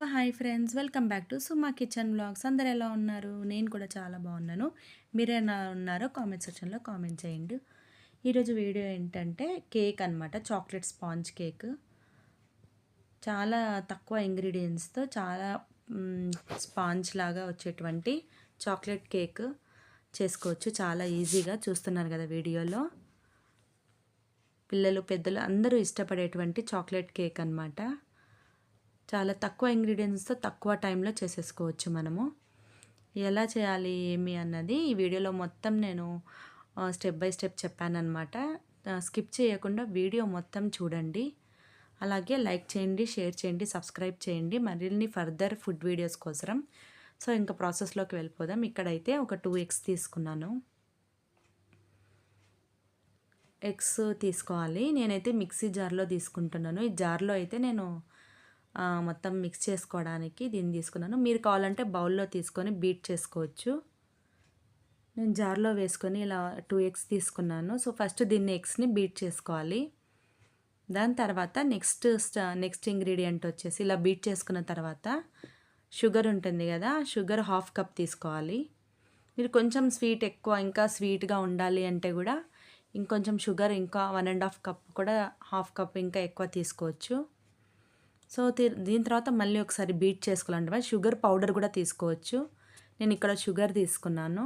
Hi friends, welcome back to Suma kitchen vlogs. అందరు ఎలా ఉన్నారు? నేను కూడా చాలా బాగున్నాను. మీరు ఎలా ఉన్నారో కామెంట్ సెక్షన్లో కామెంట్ చేయండి. ఈరోజు వీడియో ఏంటంటే కేక్ అనమాట, చాక్లెట్ స్పాంజ్ కేక్. చాలా తక్కువ ఇంగ్రీడియంట్స్తో చాలా స్పాంజ్ లాగా వచ్చేటువంటి చాక్లెట్ కేక్ చేసుకోవచ్చు చాలా ఈజీగా. చూస్తున్నారు కదా వీడియోలో. పిల్లలు పెద్దలు అందరూ ఇష్టపడేటువంటి చాక్లెట్ కేక్ అనమాట. చాలా తక్కువ ఇంగ్రీడియంట్స్తో తక్కువ టైంలో చేసేసుకోవచ్చు మనము. ఎలా చేయాలి ఏమి అన్నది ఈ వీడియోలో మొత్తం నేను స్టెప్ బై స్టెప్ చెప్పానన్నమాట. స్కిప్ చేయకుండా వీడియో మొత్తం చూడండి. అలాగే లైక్ చేయండి, షేర్ చేయండి, సబ్స్క్రైబ్ చేయండి మరిన్ని ఫర్దర్ ఫుడ్ వీడియోస్ కోసం. సో ఇంకా ప్రాసెస్లోకి వెళ్ళిపోదాం. ఇక్కడైతే ఒక 2 ఎగ్స్ తీసుకున్నాను. ఎగ్స్ తీసుకోవాలి. నేనైతే మిక్సీ జార్లో తీసుకుంటున్నాను. ఈ జార్లో అయితే నేను మొత్తం మిక్స్ చేసుకోవడానికి దీన్ని తీసుకున్నాను. మీరు కావాలంటే బౌల్లో తీసుకొని బీట్ చేసుకోవచ్చు. నేను జార్లో వేసుకొని ఇలా 2 ఎగ్స్ తీసుకున్నాను. సో ఫస్ట్ దీన్ని ఎగ్స్ని బీట్ చేసుకోవాలి. దాని తర్వాత నెక్స్ట్ ఇంగ్రీడియంట్ వచ్చేసి ఇలా బీట్ చేసుకున్న తర్వాత షుగర్ ఉంటుంది కదా, షుగర్ 1/2 కప్ తీసుకోవాలి. మీరు కొంచెం స్వీట్ ఎక్కువ ఇంకా స్వీట్గా ఉండాలి అంటే కూడా ఇంకొంచెం షుగర్ ఇంకా 1.5 కప్ కూడా 1/2 కప్ ఇంకా ఎక్కువ తీసుకోవచ్చు. సో దీని తర్వాత మళ్ళీ ఒకసారి బీట్ చేసుకోవాలంటే షుగర్ పౌడర్ కూడా తీసుకోవచ్చు. నేను ఇక్కడ షుగర్ తీసుకున్నాను.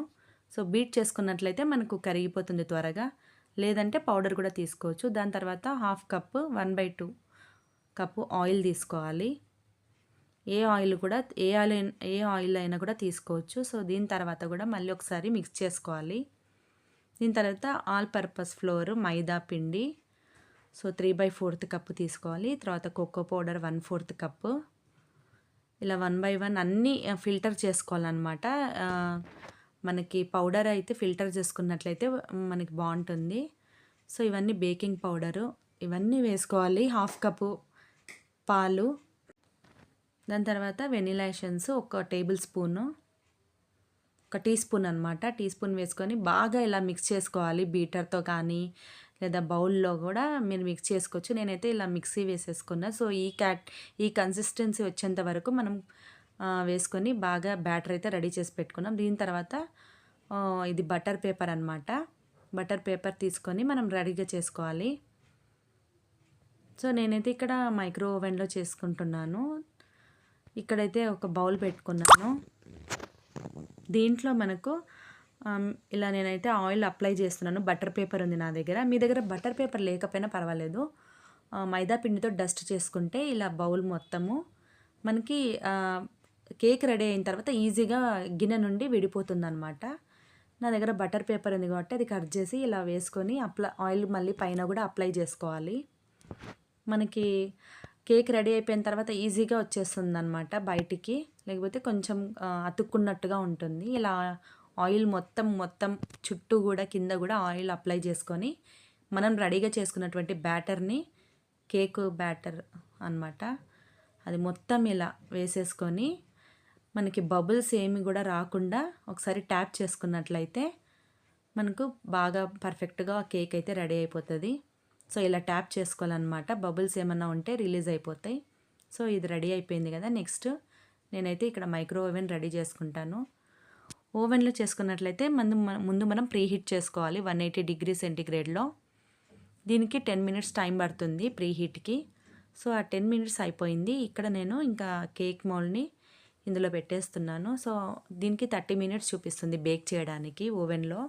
సో బీట్ చేసుకున్నట్లయితే మనకు కరిగిపోతుంది త్వరగా. లేదంటే పౌడర్ కూడా తీసుకోవచ్చు. దాని తర్వాత 1/2 కప్పు 1/2 కప్పు ఆయిల్ తీసుకోవాలి. ఏ ఆయిల్ అయినా కూడా తీసుకోవచ్చు. సో దీని తర్వాత కూడా మళ్ళీ ఒకసారి మిక్స్ చేసుకోవాలి. దీని తర్వాత ఆల్ పర్పస్ ఫ్లోర్ మైదా పిండి సో 3/4 కప్పు తీసుకోవాలి. తర్వాత కోకో పౌడర్ 1/4 కప్పు. ఇలా 1 బై 1 అన్నీ ఫిల్టర్ చేసుకోవాలన్నమాట. మనకి పౌడర్ అయితే ఫిల్టర్ చేసుకున్నట్లయితే మనకి బాగుంటుంది. సో ఇవన్నీ బేకింగ్ పౌడరు ఇవన్నీ వేసుకోవాలి. 1/2 కప్పు పాలు. దాని తర్వాత vanilla essence 1 tablespoon, 1 teaspoon అనమాట. టీ స్పూన్ వేసుకొని బాగా ఇలా మిక్స్ చేసుకోవాలి. బీటర్తో కానీ లేదా బౌల్లో కూడా మీరు మిక్స్ చేసుకోవచ్చు. నేనైతే ఇలా మిక్సీ వేసేసుకున్నా. సో ఈ కన్సిస్టెన్సీ వచ్చేంత వరకు మనం వేసుకొని బాగా బ్యాటర్ అయితే రెడీ చేసి పెట్టుకున్నాం. దీని తర్వాత ఇది బటర్ పేపర్ అనమాట. బటర్ పేపర్ తీసుకొని మనం రెడీగా చేసుకోవాలి. సో నేనైతే ఇక్కడ మైక్రో ఓవెన్లో చేసుకుంటున్నాను. ఇక్కడైతే ఒక బౌల్ పెట్టుకున్నాను. దీంట్లో మనకు ఇలా నేనైతే ఆయిల్ అప్లై చేస్తున్నాను. బటర్ పేపర్ ఉంది నా దగ్గర. మీ దగ్గర బటర్ పేపర్ లేకపోయినా పర్వాలేదు. మైదా పిండితో డస్ట్ చేసుకుంటే ఇలా బౌల్ మొత్తము మనకి కేక్ రెడీ అయిన తర్వాత ఈజీగా గిన్నె నుండి విడిపోతుంది అనమాట. నా దగ్గర బటర్ పేపర్ ఉంది కాబట్టి అది కట్ చేసి ఇలా వేసుకొని ఆయిల్ మళ్ళీ పైన కూడా అప్లై చేసుకోవాలి. మనకి కేక్ రెడీ అయిపోయిన తర్వాత ఈజీగా వచ్చేస్తుంది అనమాట బయటికి. లేకపోతే కొంచెం అతుక్కున్నట్టుగా ఉంటుంది. ఇలా ఆయిల్ మొత్తం చుట్టూ కూడా కింద కూడా ఆయిల్ అప్లై చేసుకొని మనం రెడీగా చేసుకున్నటువంటి బ్యాటర్ని, కేక్ బ్యాటర్ అన్నమాట, అది మొత్తం ఇలా వేసేసుకొని మనకి బబుల్స్ ఏమి కూడా రాకుండా ఒకసారి ట్యాప్ చేసుకున్నట్లయితే మనకు బాగా పర్ఫెక్ట్గా కేక్ అయితే రెడీ అయిపోతుంది. సో ఇలా ట్యాప్ చేసుకోవాలన్నమాట. బబుల్స్ ఏమన్నా ఉంటే రిలీజ్ అయిపోతాయి. సో ఇది రెడీ అయిపోయింది కదా. నెక్స్ట్ నేనైతే ఇక్కడ మైక్రో ఓవెన్ రెడీ చేసుకుంటాను. ఓవెన్లో చేసుకున్నట్లయితే ముందు మనం ప్రీ హీట్ చేసుకోవాలి 180 డిగ్రీ సెంటీగ్రేడ్లో. దీనికి 10 మినిట్స్ టైం పడుతుంది ప్రీ హీట్కి. సో ఆ 10 మినిట్స్ అయిపోయింది. ఇక్కడ నేను ఇంకా కేక్ మౌల్డ్ని ఇందులో పెట్టేస్తున్నాను. సో దీనికి 30 మినిట్స్ చూపిస్తుంది బేక్ చేయడానికి ఓవెన్లో.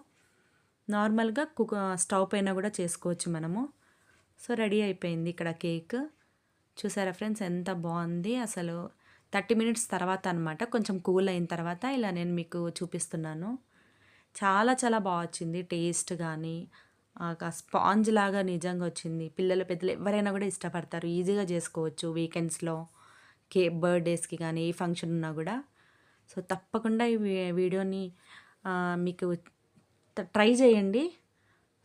నార్మల్గా స్టవ్ పైన కూడా చేసుకోవచ్చు మనము. సో రెడీ అయిపోయింది ఇక్కడ కేక్. చూసారా ఫ్రెండ్స్ ఎంత బాగుంది అసలు. 30 మినిట్స్ తర్వాత అనమాట, కొంచెం కూల్ అయిన తర్వాత ఇలా నేను మీకు చూపిస్తున్నాను. చాలా బాగా వచ్చింది. టేస్ట్ కానీ స్పాంజ్ లాగా నిజంగా వచ్చింది. పిల్లలు పెద్దలు ఎవరైనా కూడా ఇష్టపడతారు. ఈజీగా చేసుకోవచ్చు వీకెండ్స్లో, బర్త్డేస్కి కానీ ఏ ఫంక్షన్ ఉన్నా కూడా. సో తప్పకుండా ఈ వీడియోని మీకు ట్రై చేయండి.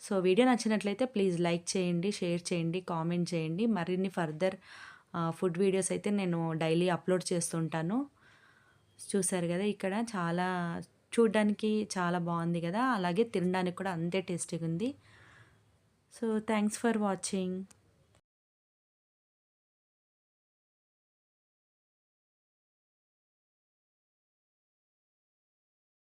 సో వీడియో నచ్చినట్లయితే ప్లీజ్ లైక్ చేయండి, షేర్ చేయండి, కామెంట్ చేయండి. మరిన్ని ఫర్దర్ ఫుడ్ వీడియోస్ అయితే నేను డైలీ అప్లోడ్ చేస్తుంటాను. చూసారు కదా ఇక్కడ చూడడానికి చాలా బాగుంది కదా, అలాగే తినడానికి కూడా అంతే టేస్టీగా ఉంది. So thanks for watching.